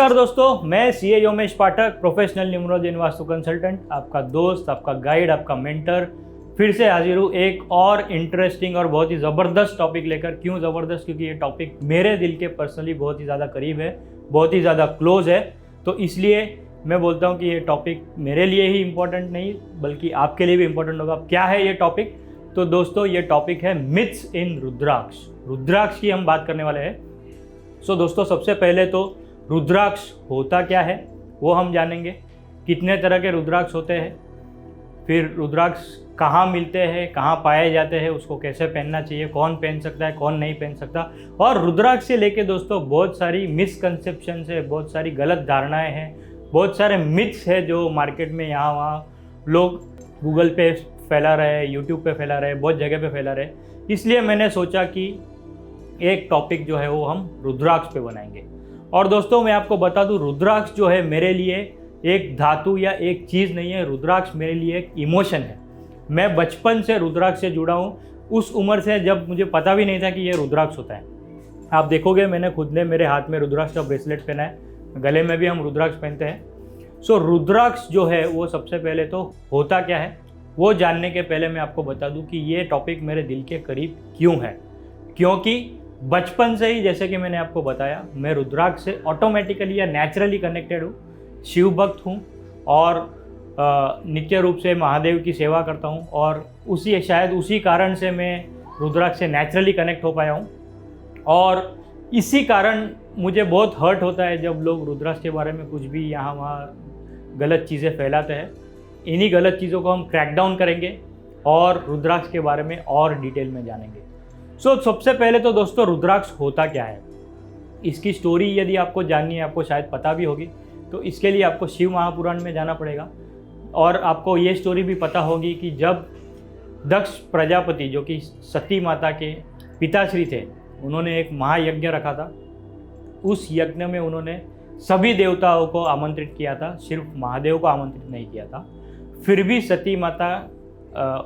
नमस्कार दोस्तों, मैं CA Yomesh Pathak, professional numerology and vastu consultant, आपका दोस्त, आपका गाइड, आपका मेंटर, फिर से हाजिर हूँ एक और इंटरेस्टिंग और बहुत ही ज़बरदस्त टॉपिक लेकर। क्यों ज़बरदस्त? क्योंकि ये टॉपिक मेरे दिल के पर्सनली बहुत ही ज़्यादा करीब है, बहुत ही ज़्यादा क्लोज है। तो इसलिए मैं बोलता हूँ कि ये टॉपिक मेरे लिए ही इम्पोर्टेंट नहीं बल्कि आपके लिए भी इम्पोर्टेंट होगा। क्या है ये टॉपिक? तो दोस्तों ये टॉपिक है मिथ्स इन रुद्राक्ष। रुद्राक्ष की हम बात करने वाले हैं। सो दोस्तों, सबसे पहले तो रुद्राक्ष होता क्या है वो हम जानेंगे। कितने तरह के रुद्राक्ष होते हैं, फिर रुद्राक्ष कहाँ मिलते हैं, कहाँ पाए जाते हैं, उसको कैसे पहनना चाहिए, कौन पहन सकता है, कौन नहीं पहन सकता। और रुद्राक्ष से लेके दोस्तों बहुत सारी मिसकंसेप्शंस है, बहुत सारी गलत धारणाएं हैं, बहुत सारे मिथ्स है जो मार्केट में यहाँ वहाँ लोग गूगल पे फैला रहे हैं, यूट्यूब पे फैला रहे हैं, बहुत जगह पे फैला रहे हैं। इसलिए मैंने सोचा कि एक टॉपिक जो है वो हम रुद्राक्ष पे बनाएंगे। और दोस्तों मैं आपको बता दूं, रुद्राक्ष जो है मेरे लिए एक धातु या एक चीज़ नहीं है। रुद्राक्ष मेरे लिए एक इमोशन है। मैं बचपन से रुद्राक्ष से जुड़ा हूँ, उस उम्र से जब मुझे पता भी नहीं था कि ये रुद्राक्ष होता है। आप देखोगे मैंने खुद ने मेरे हाथ में रुद्राक्ष का ब्रेसलेट पहना है, गले में भी हम रुद्राक्ष पहनते हैं। सो रुद्राक्ष जो है वो सबसे पहले तो होता क्या है वो जानने के पहले मैं आपको बता दूं कि ये टॉपिक मेरे दिल के करीब क्यों है। क्योंकि बचपन से ही, जैसे कि मैंने आपको बताया, मैं रुद्राक्ष से ऑटोमेटिकली या नेचुरली कनेक्टेड हूँ। शिव भक्त हूँ और नित्य रूप से महादेव की सेवा करता हूँ और शायद उसी कारण से मैं रुद्राक्ष से नेचुरली कनेक्ट हो पाया हूँ। और इसी कारण मुझे बहुत हर्ट होता है जब लोग रुद्राक्ष के बारे में कुछ भी यहाँ वहाँ गलत चीज़ें फैलाते हैं। इन्हीं गलत चीज़ों को हम क्रैकडाउन करेंगे और रुद्राक्ष के बारे में और डिटेल में जानेंगे। सबसे पहले तो दोस्तों रुद्राक्ष होता क्या है, इसकी स्टोरी यदि आपको जाननी है, आपको शायद पता भी होगी, तो इसके लिए आपको शिव महापुराण में जाना पड़ेगा। और आपको ये स्टोरी भी पता होगी कि जब दक्ष प्रजापति, जो कि सती माता के पिताश्री थे, उन्होंने एक महायज्ञ रखा था। उस यज्ञ में उन्होंने सभी देवताओं को आमंत्रित किया था, सिर्फ महादेव को आमंत्रित नहीं किया था। फिर भी सती माता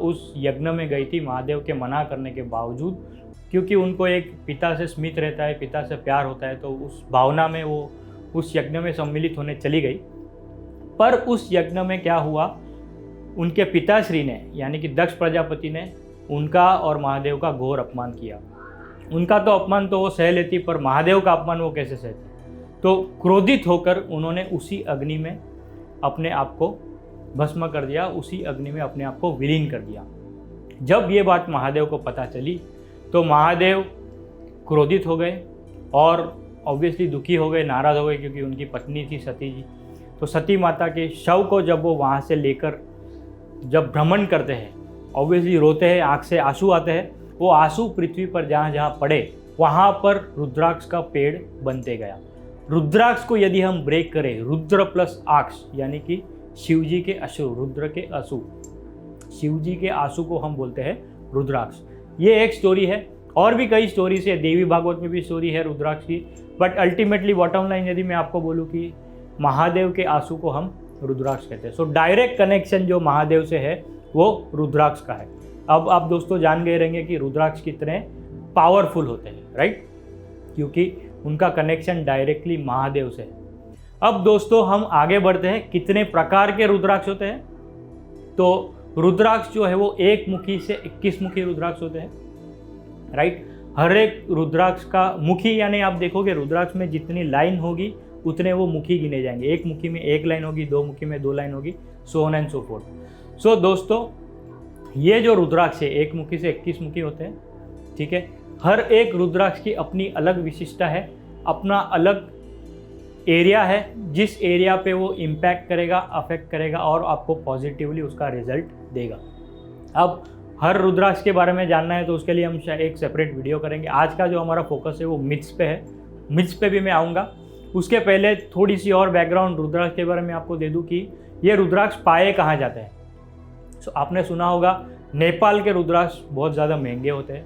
उस यज्ञ में गई थी महादेव के मना करने के बावजूद, क्योंकि उनको एक पिता से स्मित रहता है, पिता से प्यार होता है, तो उस भावना में वो उस यज्ञ में सम्मिलित होने चली गई। पर उस यज्ञ में क्या हुआ, उनके पिताश्री ने यानी कि दक्ष प्रजापति ने उनका और महादेव का घोर अपमान किया। उनका तो अपमान तो वो सह लेती, पर महादेव का अपमान वो कैसे सहती। तो क्रोधित होकर उन्होंने उसी अग्नि में अपने आप को भस्म कर दिया, उसी अग्नि में अपने आप को विलीन कर दिया। जब ये बात महादेव को पता चली तो महादेव क्रोधित हो गए और ऑब्वियसली दुखी हो गए, नाराज़ हो गए, क्योंकि उनकी पत्नी थी सती जी। तो सती माता के शव को जब वो वहाँ से लेकर जब भ्रमण करते हैं, ऑब्वियसली रोते हैं, आँख से आंसू आते हैं। वो आंसू पृथ्वी पर जहाँ जहाँ पड़े वहाँ पर रुद्राक्ष का पेड़ बनते गया। रुद्राक्ष को यदि हम ब्रेक करें, रुद्र प्लस आक्ष यानी कि शिव जी के अश्रु, रुद्र के आंसू, शिव जी के आंसू को हम बोलते हैं रुद्राक्ष। ये एक स्टोरी है, और भी कई स्टोरीज है, देवी भागवत में भी स्टोरी है रुद्राक्ष की। बट अल्टीमेटली बॉटम लाइन यदि मैं आपको बोलूँ कि महादेव के आंसू को हम रुद्राक्ष कहते हैं। सो डायरेक्ट कनेक्शन जो महादेव से है वो रुद्राक्ष का है। अब आप दोस्तों जान गए रहेंगे कि रुद्राक्ष कितने पावरफुल होते हैं, राइट, क्योंकि उनका कनेक्शन डायरेक्टली महादेव से है। अब दोस्तों हम आगे बढ़ते हैं, कितने प्रकार के रुद्राक्ष होते हैं। तो रुद्राक्ष जो है वो एक मुखी से 21 मुखी रुद्राक्ष होते हैं, राइट। हर एक रुद्राक्ष का मुखी, यानी आप देखोगे रुद्राक्ष में जितनी लाइन होगी उतने वो मुखी गिने जाएंगे। एक मुखी में एक लाइन होगी, दो मुखी में दो लाइन होगी, so on and so forth. So दोस्तों ये जो रुद्राक्ष है एक मुखी से 21 मुखी होते हैं, ठीक है। हर एक रुद्राक्ष की अपनी अलग विशिष्टता है, अपना अलग एरिया है, जिस एरिया पे वो इम्पैक्ट करेगा, अफेक्ट करेगा और आपको पॉजिटिवली उसका रिजल्ट देगा। अब हर रुद्राक्ष के बारे में जानना है तो उसके लिए हम एक सेपरेट वीडियो करेंगे। आज का जो हमारा फोकस है वो मिथ्स पे है, मिथ्स पे भी मैं आऊँगा। उसके पहले थोड़ी सी और बैकग्राउंड रुद्राक्ष के बारे में आपको दे दूँ कि ये रुद्राक्ष पाए कहाँ जाते हैं। सो आपने सुना होगा नेपाल के रुद्राक्ष बहुत ज़्यादा महंगे होते हैं।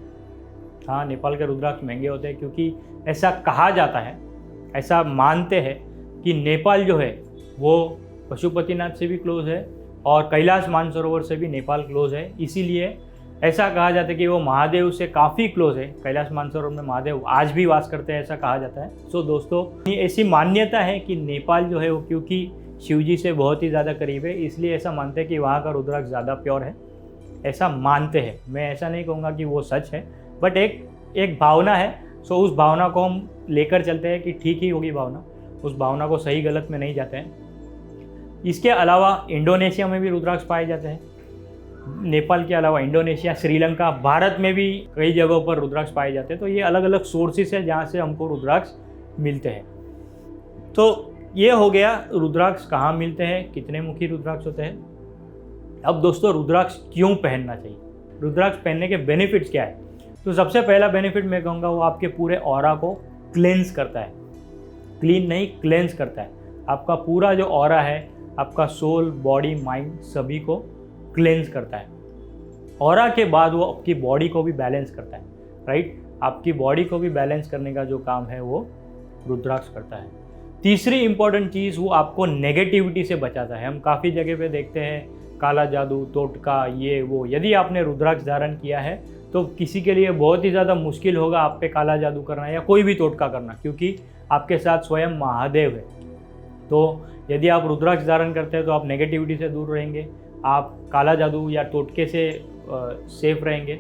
हाँ, नेपाल के रुद्राक्ष महंगे होते हैं क्योंकि ऐसा कहा जाता है, ऐसा मानते हैं कि नेपाल जो है वो पशुपतिनाथ से भी क्लोज है और कैलाश मानसरोवर से भी नेपाल क्लोज है। इसीलिए ऐसा कहा जाता है कि वो महादेव से काफ़ी क्लोज है। कैलाश मानसरोवर में महादेव आज भी वास करते हैं, ऐसा कहा जाता है। सो दोस्तों, ये ऐसी मान्यता है कि नेपाल जो है वो क्योंकि शिव जी से बहुत ही ज़्यादा करीब है, इसलिए ऐसा मानते हैं कि वहाँ का रुद्राक्ष ज़्यादा प्योर है, ऐसा मानते हैं। मैं ऐसा नहीं कहूँगा कि वो सच है, बट एक भावना है। सो उस भावना को हम लेकर चलते हैं कि ठीक ही होगी भावना, उस भावना को सही गलत में नहीं जाते हैं। इसके अलावा इंडोनेशिया में भी रुद्राक्ष पाए जाते हैं। नेपाल के अलावा इंडोनेशिया, श्रीलंका, भारत में भी कई जगहों पर रुद्राक्ष पाए जाते हैं। तो ये अलग अलग सोर्सेस है जहाँ से हमको रुद्राक्ष मिलते हैं। तो ये हो गया रुद्राक्ष कहाँ मिलते हैं, कितने मुखी रुद्राक्ष होते हैं। अब दोस्तों, रुद्राक्ष क्यों पहनना चाहिए, रुद्राक्ष पहनने के बेनिफिट्स क्या है। तो सबसे पहला बेनिफिट मैं कहूँगा वो आपके पूरे ऑरा को क्लेंस करता है। क्लीन नहीं, क्लेंस करता है। आपका पूरा जो ऑरा है, आपका सोल, बॉडी, माइंड सभी को क्लेंस करता है। ऑरा के बाद वो आपकी बॉडी को भी बैलेंस करता है, राइट। आपकी बॉडी को भी बैलेंस करने का जो काम है वो रुद्राक्ष करता है। तीसरी इंपॉर्टेंट चीज़, वो आपको नेगेटिविटी से बचाता है। हम काफ़ी जगह पे देखते हैं काला जादू, टोटका, ये वो। यदि आपने रुद्राक्ष धारण किया है तो किसी के लिए बहुत ही ज़्यादा मुश्किल होगा आप पे काला जादू करना या कोई भी टोटका करना, क्योंकि आपके साथ स्वयं महादेव है। तो यदि आप रुद्राक्ष धारण करते हैं तो आप नेगेटिविटी से दूर रहेंगे, आप काला जादू या टोटके से सेफ रहेंगे।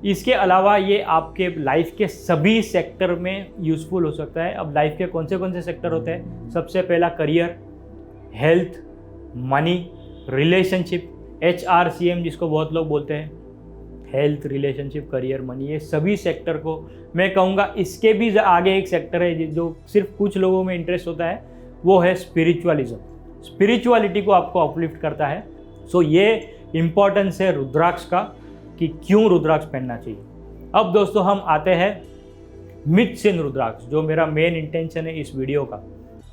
इसके अलावा ये आपके लाइफ के सभी सेक्टर में यूज़फुल हो सकता है। अब लाइफ के कौन से सेक्टर होते हैं, सबसे पहला career, health, money, relationship, HRCM जिसको बहुत लोग बोलते हैं, हेल्थ, रिलेशनशिप, करियर, मनी, ये सभी सेक्टर को मैं कहूँगा। इसके भी आगे एक सेक्टर है जो सिर्फ कुछ लोगों में इंटरेस्ट होता है, वो है स्पिरिचुअलिज्म। स्पिरिचुअलिटी को आपको अपलिफ्ट करता है। सो ये इम्पॉर्टेंस है रुद्राक्ष का कि क्यों रुद्राक्ष पहनना चाहिए। अब दोस्तों, हम आते हैं मिथ्स इन रुद्राक्ष, जो मेरा मेन इंटेंशन है इस वीडियो का,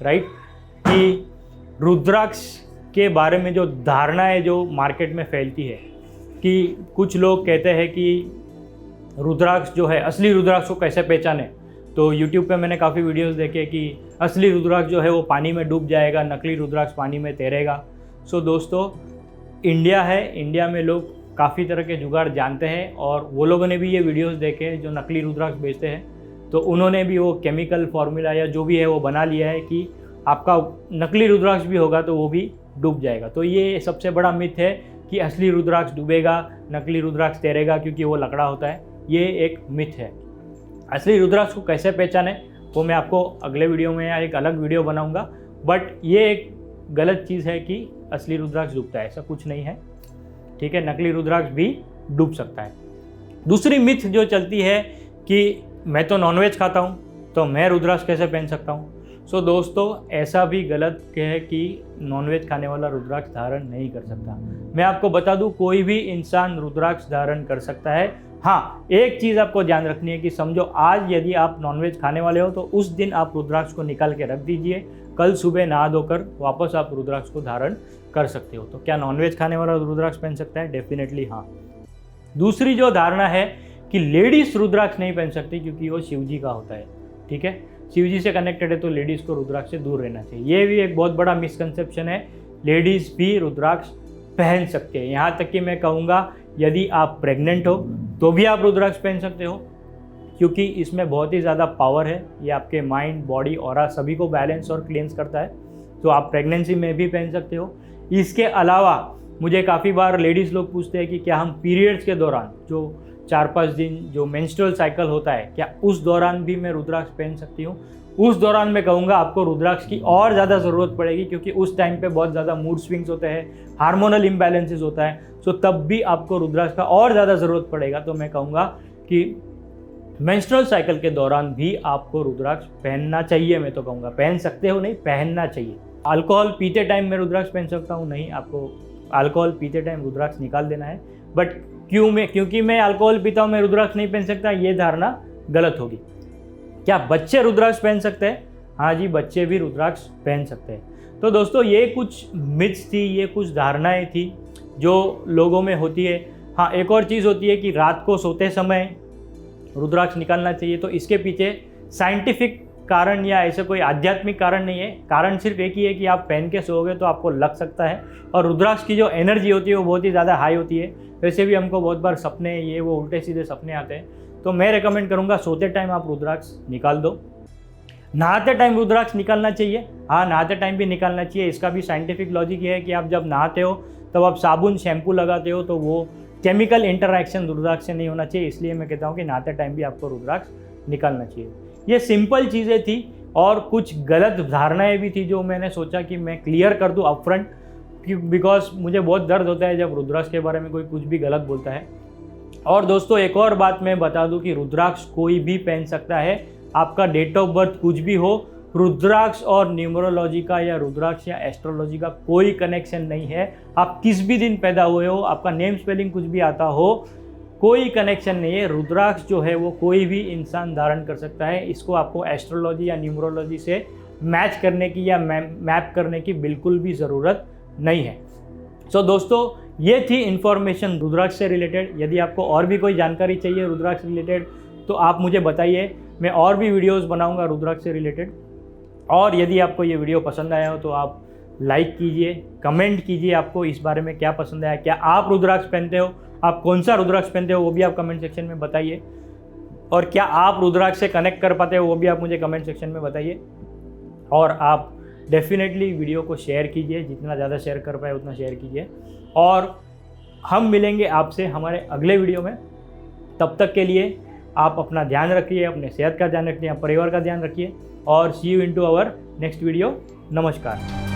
राइट। कि रुद्राक्ष के बारे में जो धारणाएं जो मार्केट में फैलती है, कि कुछ लोग कहते हैं कि रुद्राक्ष जो है, असली रुद्राक्ष को कैसे पहचाने। तो YouTube पे मैंने काफ़ी वीडियोस देखे कि असली रुद्राक्ष जो है वो पानी में डूब जाएगा, नकली रुद्राक्ष पानी में तैरेगा। सो दोस्तों, इंडिया है, इंडिया में लोग काफ़ी तरह के जुगाड़ जानते हैं, और वो लोगों ने भी ये वीडियोस देखे जो नकली रुद्राक्ष बेचते हैं, तो उन्होंने भी वो केमिकल फार्मूला या जो भी है वो बना लिया है कि आपका नकली रुद्राक्ष भी होगा तो वो भी डूब जाएगा। तो ये सबसे बड़ा मिथ है कि असली रुद्राक्ष डूबेगा, नकली रुद्राक्ष तैरेगा क्योंकि वो लकड़ा होता है। ये एक मिथ है। असली रुद्राक्ष को कैसे पहचाने वो मैं आपको अगले वीडियो में या एक अलग वीडियो बनाऊंगा, बट ये एक गलत चीज़ है कि असली रुद्राक्ष डूबता है, ऐसा कुछ नहीं है, ठीक है। नकली रुद्राक्ष भी डूब सकता है। दूसरी मिथ जो चलती है कि मैं तो नॉनवेज खाता हूँ तो मैं रुद्राक्ष कैसे पहन सकता हूँ। सो दोस्तों, ऐसा भी गलत है कि नॉनवेज खाने वाला रुद्राक्ष धारण नहीं कर सकता। मैं आपको बता दूं, कोई भी इंसान रुद्राक्ष धारण कर सकता है। हाँ, एक चीज़ आपको ध्यान रखनी है कि समझो आज यदि आप नॉनवेज खाने वाले हो तो उस दिन आप रुद्राक्ष को निकाल के रख दीजिए, कल सुबह नहा धोकर वापस आप रुद्राक्ष को धारण कर सकते हो। तो क्या नॉनवेज खाने वाला रुद्राक्ष पहन सकता है? डेफिनेटली हाँ। दूसरी जो धारणा है कि लेडीज़ रुद्राक्ष नहीं पहन सकती क्योंकि वो शिव जी का होता है, ठीक है, शिव जी से कनेक्टेड है, तो लेडीज़ को रुद्राक्ष से दूर रहना चाहिए। ये भी एक बहुत बड़ा मिसकंसेप्शन है। लेडीज़ भी रुद्राक्ष पहन सकते हैं। यहाँ तक कि मैं कहूँगा यदि आप प्रेग्नेंट हो तो भी आप रुद्राक्ष पहन सकते हो, क्योंकि इसमें बहुत ही ज़्यादा पावर है। ये आपके माइंड, बॉडी, ऑरा सभी को बैलेंस और क्लींस करता है। तो आप प्रेगनेंसी में भी पहन सकते हो। इसके अलावा मुझे काफ़ी बार लेडीज़ लोग पूछते हैं कि क्या हम पीरियड्स के दौरान जो 4-5 दिन जो मेंस्ट्रुअल साइकिल होता है, क्या उस दौरान भी मैं रुद्राक्ष पहन सकती हूँ? उस दौरान मैं कहूँगा आपको रुद्राक्ष की और ज़्यादा ज़रूरत पड़ेगी, क्योंकि उस टाइम पे बहुत ज़्यादा मूड स्विंग्स होते हैं, हार्मोनल इम्बैलेंसेस होता है। सो तब भी आपको रुद्राक्ष का और ज़्यादा ज़रूरत पड़ेगा। तो मैं कहूँगा कि मेंस्ट्रुअल साइकिल के दौरान भी आपको रुद्राक्ष पहनना चाहिए। मैं तो कहूँगा पहन सकते हो नहीं, पहनना चाहिए। अल्कोहल पीते टाइम मैं रुद्राक्ष पहन सकता हूँ? नहीं, आपको अल्कोहल पीते टाइम रुद्राक्ष निकाल देना है। बट क्योंकि मैं अल्कोहल पीता हूँ मैं रुद्राक्ष नहीं पहन सकता, ये धारणा गलत होगी। क्या बच्चे रुद्राक्ष पहन सकते हैं? हाँ जी, बच्चे भी रुद्राक्ष पहन सकते हैं। तो दोस्तों, ये कुछ मिथ्स थी, ये कुछ धारणाएं थी जो लोगों में होती है। हाँ, एक और चीज़ होती है कि रात को सोते समय रुद्राक्ष निकालना चाहिए। तो इसके पीछे साइंटिफिक कारण या ऐसे कोई आध्यात्मिक कारण नहीं है। कारण सिर्फ एक ही है कि आप पहन के सोओगे तो आपको लग सकता है। और रुद्राक्ष की जो एनर्जी होती है वो बहुत ही ज़्यादा हाई होती है। वैसे भी हमको बहुत बार सपने ये वो उल्टे सीधे सपने आते हैं, तो मैं रेकमेंड करूँगा सोते टाइम आप रुद्राक्ष निकाल दो। नहाते टाइम रुद्राक्ष निकालना चाहिए, हाँ नहाते टाइम भी निकालना चाहिए। इसका भी साइंटिफिक लॉजिक ये है कि आप जब नहाते हो तब आप साबुन शैम्पू लगाते हो तो वो केमिकल इंटरैक्शन रुद्राक्ष से नहीं होना चाहिए, इसलिए मैं कहता हूँ कि नहाते टाइम भी आपको रुद्राक्ष निकालना चाहिए। ये सिंपल चीज़ें थी और कुछ गलत धारणाएं भी थी जो मैंने सोचा कि मैं क्लियर कर दूँ अपफ्रंट, बिकॉज मुझे बहुत दर्द होता है जब रुद्राक्ष के बारे में कोई कुछ भी गलत बोलता है। और दोस्तों एक और बात मैं बता दूं कि रुद्राक्ष कोई भी पहन सकता है, आपका डेट ऑफ बर्थ कुछ भी हो। रुद्राक्ष और न्यूमरोलॉजी का या रुद्राक्ष या एस्ट्रोलॉजी का कोई कनेक्शन नहीं है। आप किस भी दिन पैदा हुए हो, आपका नेम स्पेलिंग कुछ भी आता हो, कोई कनेक्शन नहीं है। रुद्राक्ष जो है वो कोई भी इंसान धारण कर सकता है। इसको आपको एस्ट्रोलॉजी या न्यूमरोलॉजी से मैच करने की या मैप करने की बिल्कुल भी ज़रूरत नहीं है। सो दोस्तों ये थी इन्फॉर्मेशन रुद्राक्ष से रिलेटेड। यदि आपको और भी कोई जानकारी चाहिए रुद्राक्ष रिलेटेड तो आप मुझे बताइए, मैं और भी वीडियोस बनाऊंगा रुद्राक्ष से रिलेटेड। और यदि आपको ये वीडियो पसंद आया हो तो आप लाइक कीजिए, कमेंट कीजिए आपको इस बारे में क्या पसंद आया, क्या आप रुद्राक्ष पहनते हो, आप कौन सा रुद्राक्ष पहनते हो वो भी आप कमेंट सेक्शन में बताइए। और क्या आप रुद्राक्ष से कनेक्ट कर पाते हो वो भी आप मुझे कमेंट सेक्शन में बताइए। और आप डेफिनेटली वीडियो को शेयर कीजिए, जितना ज़्यादा शेयर कर पाए उतना शेयर कीजिए। और हम मिलेंगे आपसे हमारे अगले वीडियो में। तब तक के लिए आप अपना ध्यान रखिए, अपने सेहत का ध्यान रखिए, परिवार का ध्यान रखिए और see you in to our next video. नमस्कार।